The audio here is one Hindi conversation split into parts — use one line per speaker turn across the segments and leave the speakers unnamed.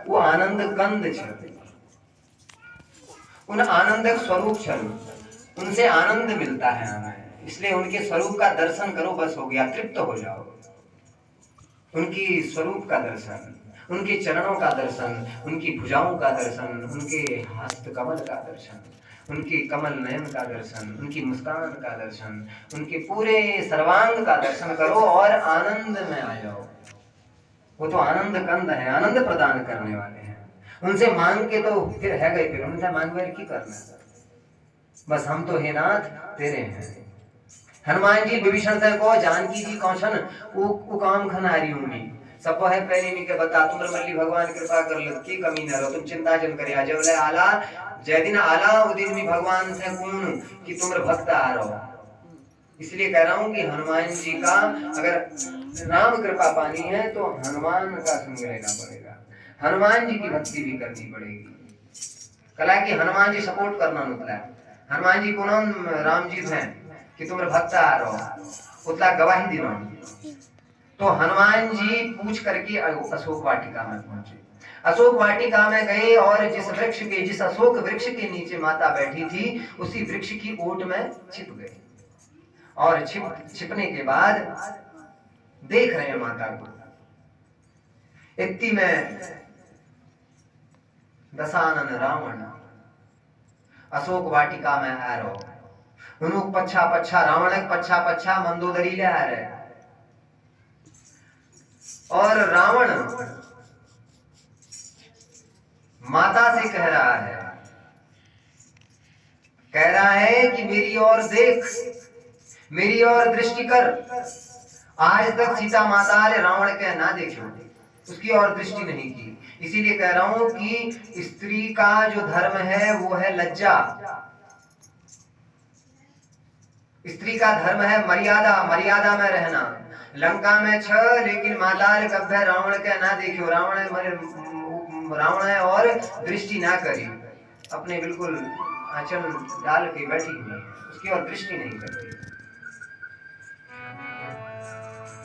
वो आनंद कंद छे, उन आनंदक स्वरूप छल, उनसे आनंद मिलता है हमें, इसलिए उनके स्वरूप का दर्शन करो, बस हो गया, तृप्त हो जाओ। उनकी स्वरूप का दर्शन, उनके चरणों का दर्शन, उनकी भुजाओं का दर्शन, उनके हस्त कमल का दर्शन, उनके कमल नयन का दर्शन, उनकी मुस्कान का दर्शन, उनके पूरे सर्वांग का दर्शन करो और आनंद में आ जाओ। वो तो आनंद कंद है, आनंद प्रदान करने वाले हैं। उनसे मांग के तो फिर है गए, फिर उनसे मांग वर की करना, बस हम तो हे नाथ तेरे हैं। हनुमान जी विभीषण से को जानकी जी कौशन उ काम खनारी हूँ सब है पहले नहीं के बता तुम मल्ली भगवान कृपा कर लो की कमी न रहो, तुम चिंता जन करिया जब ले आला जय दिन आला वो दिन में भगवान से कौन कि तुम भक्त आ रहो। इसलिए कह रहा हूँ कि हनुमान जी का अगर राम कृपा पानी है तो हनुमान का संग रहना पड़ेगा, हनुमान जी की भक्ति भी करनी पड़ेगी। कला की हनुमान जी सपोर्ट करना निकला, हनुमान जी को नाम राम जी हैं कि तुम भक्त आ रहो उतना गवाही दिनो। तो हनुमान जी पूछ करके अशोक वाटिका में पहुंचे। अशोक वाटिका में गए और जिस अशोक वृक्ष के नीचे माता बैठी थी उसी वृक्ष की ओट में छिप गए और छिपने के बाद देख रहे हैं माता को। इतनी में दशानन रावण अशोक वाटिका में आ रहो, उन्होंने पच्छा पच्छा रावण पच्छा पच्छा मंदोदरी ले आ रहे और रावण माता से कह रहा है कि मेरी ओर देख, मेरी ओर दृष्टि कर। आज तक सीता माता ने रावण के ना देखो, उसकी ओर दृष्टि नहीं की। इसीलिए कह रहा हूं कि स्त्री का जो धर्म है वो है लज्जा, स्त्री का धर्म है मर्यादा, मर्यादा में रहना। लंका में छ लेकिन माता ने कभी रावण के ना देखियो, रावण है और दृष्टि ना करी, अपने बिल्कुल आंचल डाल के बैठी हुई, उसकी और दृष्टि नहीं करती।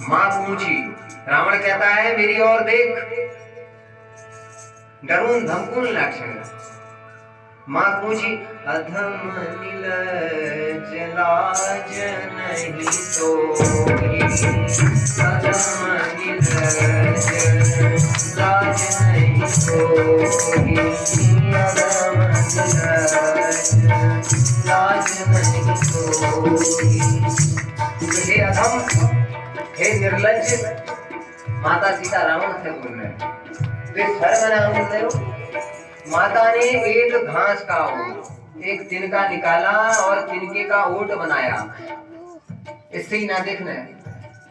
मां पूछी, रावण कहता है मेरी ओर देख, डरून धमकून लक्षण। मां पूछी अधम नीलज लाज नहीं सोही, अधम नीलज लाज नहीं सोही, अधम नीलज लाज नहीं सोही। हे अधम, हे निर्लज, माता सीता रावण से बोल रहे तो धर्म नाम बोलते हो। माता ने एक घास का ओट, एक तिनका निकाला और तिनके का ओट बनाया। इससे ही ना देखना,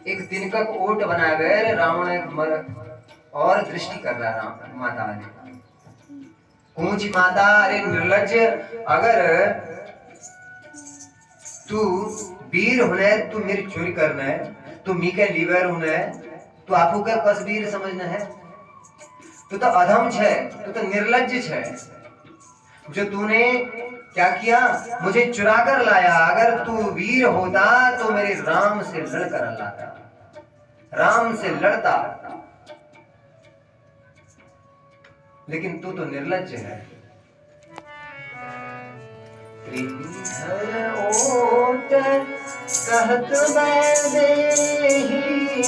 एक तिनका ओट बनाया गया रावण और दृष्टि कर रहा राम माता ने। पूछ माता, अरे निर्लज, अगर तू वीर होने, तू मेरी चोरी करना है, तू मी के लीवर होने, तू आपको क्या कस वीर समझना है, तू तो अधम छे, तू तो निर्लज छे। जो तूने क्या किया, मुझे चुरा कर लाया। अगर तू वीर होता तो मेरे राम से लड़कर लाता, राम से लड़ता, लेकिन तू तो निर्लज है। ओट कहत मैं देही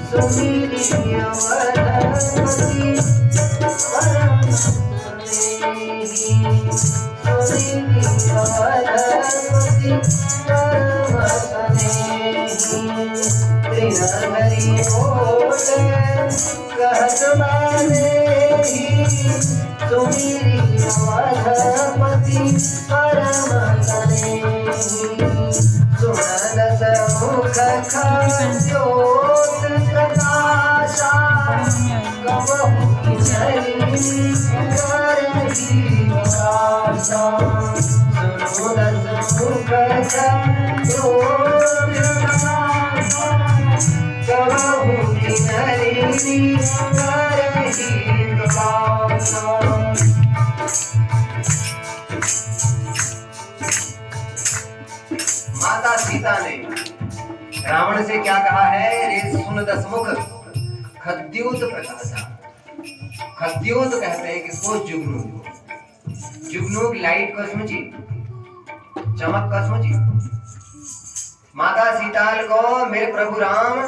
सुमीरी अवधमती परम स्नेही, सुमीरी अवधमती परम स्नेही। त्रिनहरी ओट कहत मैं देही सुमीरी अवधमती परम स्नेही। सुनत मुख खद्योत प्रकाशा, कबहु किछरी करही आशा। सुनत मुख खद्योत प्रकाशा, कबहु किछरी करही आशा। माता सीता ने रावण से क्या कहा है, रे सुन दसमुख खद्योत प्रकाशा। खद्योत कहते हैं किसको? जुगनू। जुगनू की लाइट को समझी, चमक का समझी। माता सीताल को मेरे प्रभु राम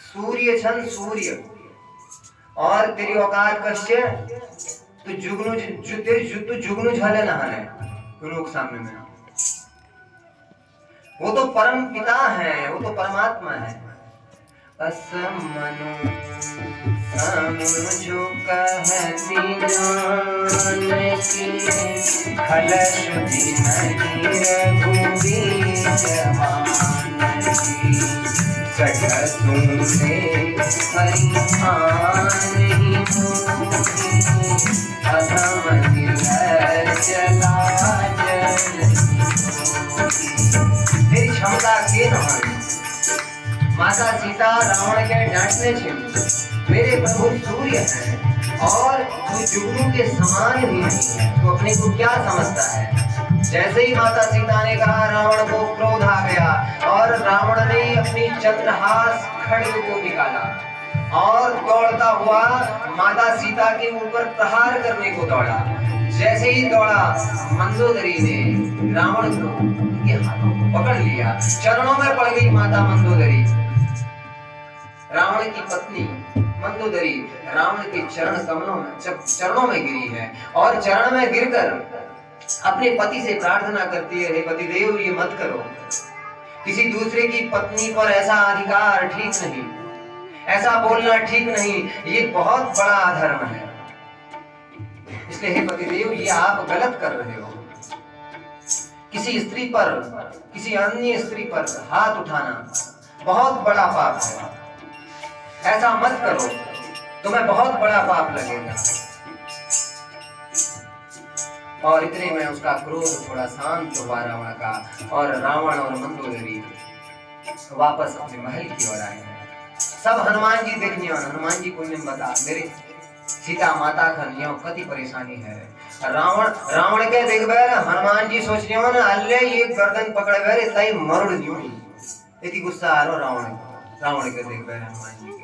सूर्य छन सूर्य, और तेरी औकात कश्य तो जुगनू तू जुगनू झले नहाने उनके सामने में। वो तो परम पिता है, वो तो परमात्मा है। असमनु समझो कहती जानकी, खलश दिन रघुवीर जवानकी। सखसुने हरिमान ही होती, अधम दिल चला तेरी क्षमता के नहाने। माता सीता रावण के डांटने छे मेरे प्रभु सूर्य हैं और तू जुगनू के समान भी नहीं है, तो अपने को क्या समझता है? जैसे ही माता सीता ने कहा, रावण को क्रोध आ गया और रावण ने अपनी चंद्रहास खड्ग को निकाला और दौड़ता हुआ माता सीता के ऊपर प्रहार करने को दौड़ा। जैसे ही दौड़ा, मंदोदरी ने रावण को उनके हाथों को पकड़ लिया, चरणों में पड़ गई माता मंदोदरी। रावण की पत्नी मंदोदरी रावण के चरणों में गिरी है और चरण में गिरकर अपने पति से प्रार्थना करती है, हे पतिदेव ये मत करो, किसी दूसरे की पत्नी पर ऐसा अधिकार ठीक नहीं, ऐसा बोलना ठीक नहीं, ये बहुत बड़ा अधर्म है। इसलिए हे पतिदेव ये आप गलत कर रहे हो। किसी स्त्री पर, किसी अन्य स्त्री पर हाथ उठाना बहुत बड़ा पाप है, ऐसा मत करो, तुम्हें बहुत बड़ा पाप लगेगा। और इतने में उसका क्रोध थोड़ा शांत हुआ रावण का, और रावण और मंदोदरी वापस अपने महल की ओर आए हैं। सब हनुमान जी देखने, हनुमान जी को बता मेरे सीता माता का नियो कति परेशानी है। रावण के देख बैर हनुमान जी सोच रहे हो ना, अल्ले ये गर्दन पकड़ बैर तई मरुड़ दियो, इतनी गुस्सा आ रहा रावण के देख बैर हनुमान जी के।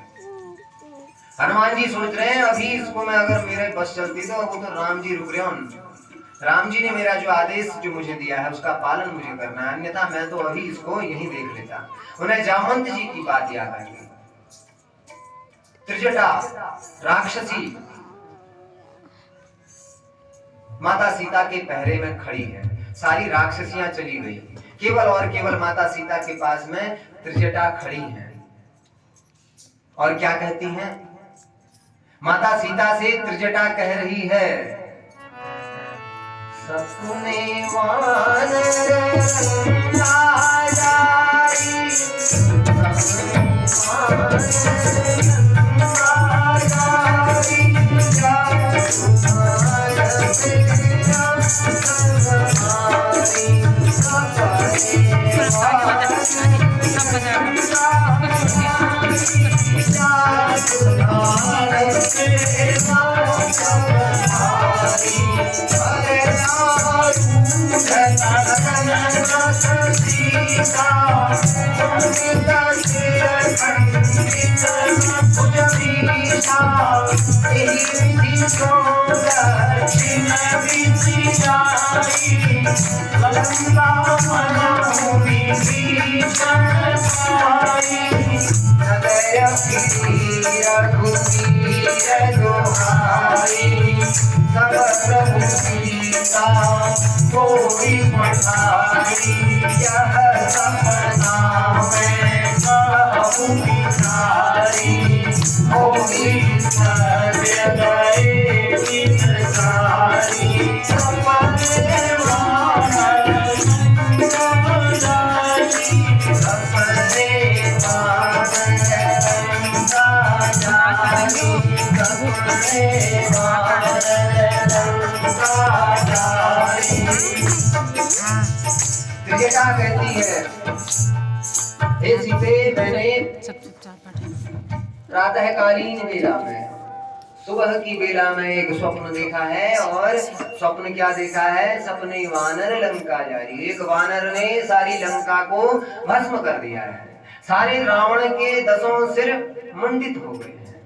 हनुमान जी सोच रहे हैं अभी इसको मैं अगर मेरे बस चलती तो वो तो राम जी रुक रहे हो, राम जी ने मेरा जो आदेश जो मुझे दिया है उसका पालन मुझे करना है, अन्यथा मैं तो अभी इसको यहीं देख लेता। उन्हें जामवंत जी की बात याद आ गई। त्रिजटा राक्षसी माता सीता के पहरे में खड़ी है, सारी राक्षसियां चली गई, केवल और केवल माता सीता के पास में त्रिजटा खड़ी हैं। और क्या कहती हैं? माता सीता से त्रिजटा कह रही है, सपने त्रिजटा कहती है, हे सीते मैंने प्रातःकालीन बेला में, सुबह की बेला में एक स्वप्न देखा है। और स्वप्न क्या देखा है? सपने वानर लंका जारी, एक वानर ने सारी लंका को भस्म कर दिया है, सारे रावण के 10 सिर मंडित हो गए हैं।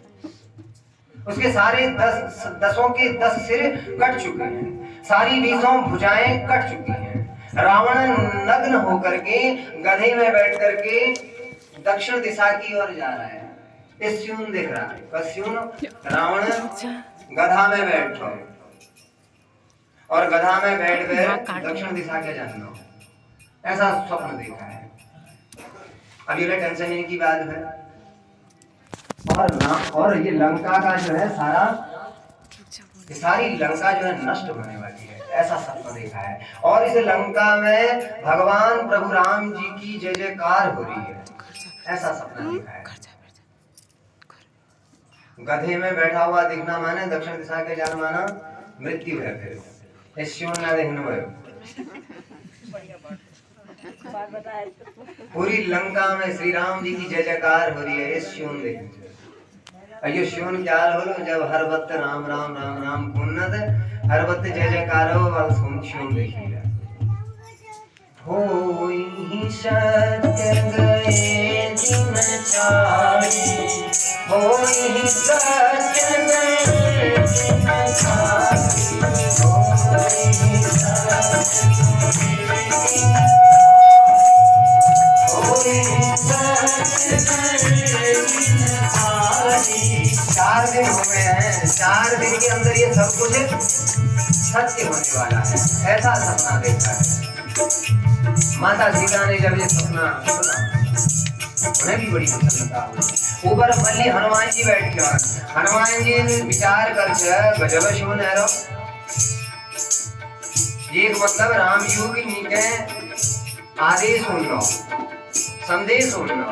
उसके सारे 10 के 10 सिर कट चुके हैं, सारी 20 भुजाएं कट चुकी हैं। रावण नग्न होकर के गधे में बैठ करके दक्षिण दिशा की ओर जा रहा है। इस स्यून देख रहा है, बस स्यून रावण गधा में बैठ गए और गधा में बैठ गए दक्षिण दिशा के जाना, ऐसा स्वप्न देखा है। अब ये टेंशन इनकी बात है। और ये लंका का जो है सारी लंका जो है नष्ट होने वाली है, ऐसा सपना देखा है। और इस लंका में भगवान प्रभु राम जी की जय जयकार हो रही है, ऐसा सपना देखा है। गधे में बैठा हुआ दिखना माने दक्षिण दिशा के जान माना मृत्यु है। फिर इस शिव ना देखने पूरी लंका में श्री राम जी की जय जयकार हो रही है, इस शिव देखने। अयो शिवन क्या होलो जब हर वक्त राम राम राम राम पुन्नत हर वक्त जय जयकार हो वाल सुन शिवन देखिए। होई सत्य गए दिन चारी, होई सत्य गए दिन चारी, होई सत्य 4 दिन हो गए हैं, 4 दिन के अंदर ये सब कुछ सत्य होने वाला है, ऐसा सपना देखा है। माता सीता ने जब ये सपना सुना उन्हें भी बड़ी प्रसन्नता हुई। ऊपर मल्ली हनुमान जी बैठ के हनुमान जी ने विचार कर गजब शिव नहरो एक मतलब राम जी की नीचे आदेश सुन लो, संदेश सुन लो।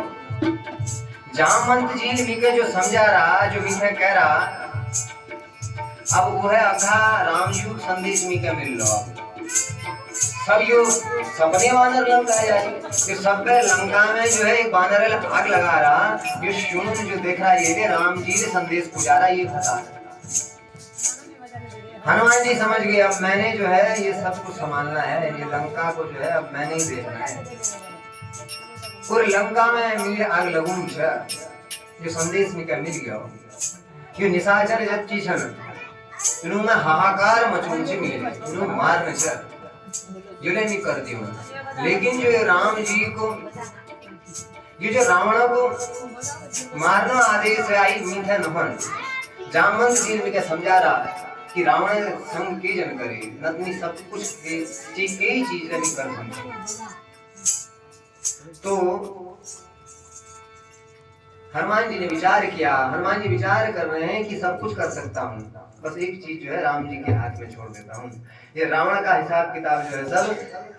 जामवंत जी मीके जो समझा रहा, जो मीके कह रहा, अब वो है अखा राम जी संदेश मीके मिल लो। सब यो सपने वानर लंका जाए कि सब पे लंका में जो है एक वानर आग लगा रहा, ये शून जो देख रहा ये भी राम जी ने संदेश पुजा रहा, ये बता। हनुमान जी समझ गए अब मैंने जो है ये सब कुछ संभालना है, ये लंका को जो है अब मैंने ही देखना है। पूरी लंका में मिले आग लगूं जो संदेश निकल मिल गया कि निशाचर जब चीछन इन्हों में हाहाकार मचून से मिले, इन्हों मार न चल जुले नहीं कर दियो। लेकिन जो राम जी को ये जो रावण को मारना आदेश आई मीठा नहन, जामवंत जी ने क्या समझा रहा कि रावण संग के जन करे नतनी सब कुछ चीज नहीं कर सकते। तो हनुमान जी ने विचार किया, हनुमान जी विचार कर रहे हैं कि सब कुछ कर सकता हूँ, बस एक चीज जो है राम जी के हाथ में छोड़ देता हूँ। ये रावण का हिसाब किताब जो है सब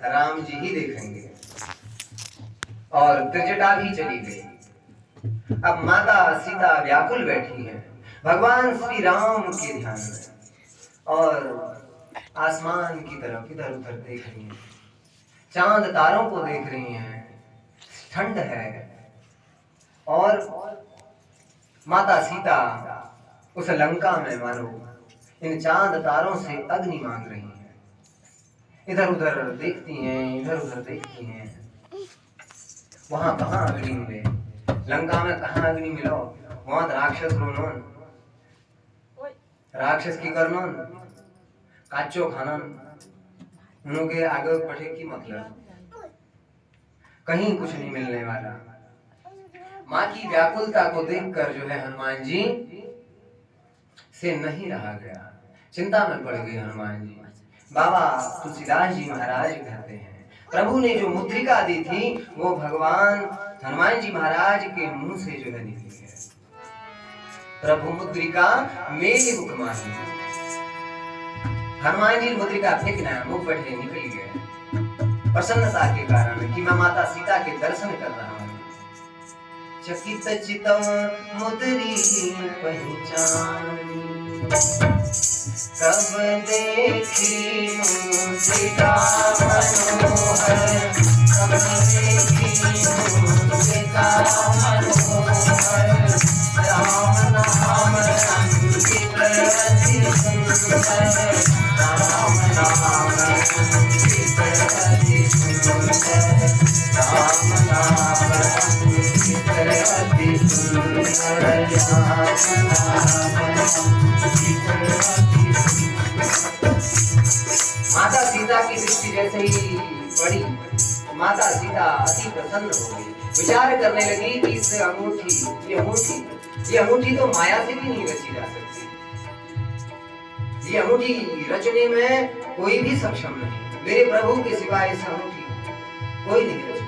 राम जी ही देखेंगे। और त्रिजटा भी चली गई। अब माता सीता व्याकुल बैठी हैं भगवान श्री राम के ध्यान में और आसमान की तरफ इधर उधर देख रही हैं, चांद तारों को देख रही हैं। ठंड है और माता सीता उस लंका में मानो इन चांद तारों से अग्नि मांग रही हैं। इधर उधर देखती हैं, इधर उधर देखती हैं, वहां कहाँ अग्नि मिले, लंका में कहाँ अग्नि मिलो, वहां राक्षस रोनन, राक्षस की करनन, काचो खानन, उनके आगे बढ़े की मतलब कहीं कुछ नहीं मिलने वाला। माँ की व्याकुलता को देखकर जो है हनुमान जी से नहीं रहा गया, चिंता में पड़ गए हनुमान जी। बाबा तुलसीदास जी महाराज कहते हैं प्रभु ने जो मुद्रिका दी थी वो भगवान हनुमान जी महाराज के मुंह से जो है निकली है। प्रभु मुद्रिका मेरे मुख माही, हनुमान जी मुद्रिका फेंकना मुख बैठे निकल गए प्रसन्नता के कारण कि मैं माता सीता के दर्शन कर रहा हूँ। चकित चितम मुद्री पहचान कब देखी मुद्रिका मनोहर, कब देखी मुद्रिका मनोहर, राम नाम अंकित सुंदर, राम नाम अंकित अति सुंदर, राम नाम अंकित अति सुंदर, राम नाम अंकित अति सुंदर। माता सीता की दृष्टि जैसे ही पड़ी, माता सीता अति प्रसन्न हो गई। विचार करने लगी कि इस अंगूठी, ये अंगूठी तो माया से भी नहीं रची जा सकती। ये अंगूठी रचने में कोई भी सक्षम नहीं, मेरे प्रभु के सिवाय इस अंगूठी कोई नहीं रच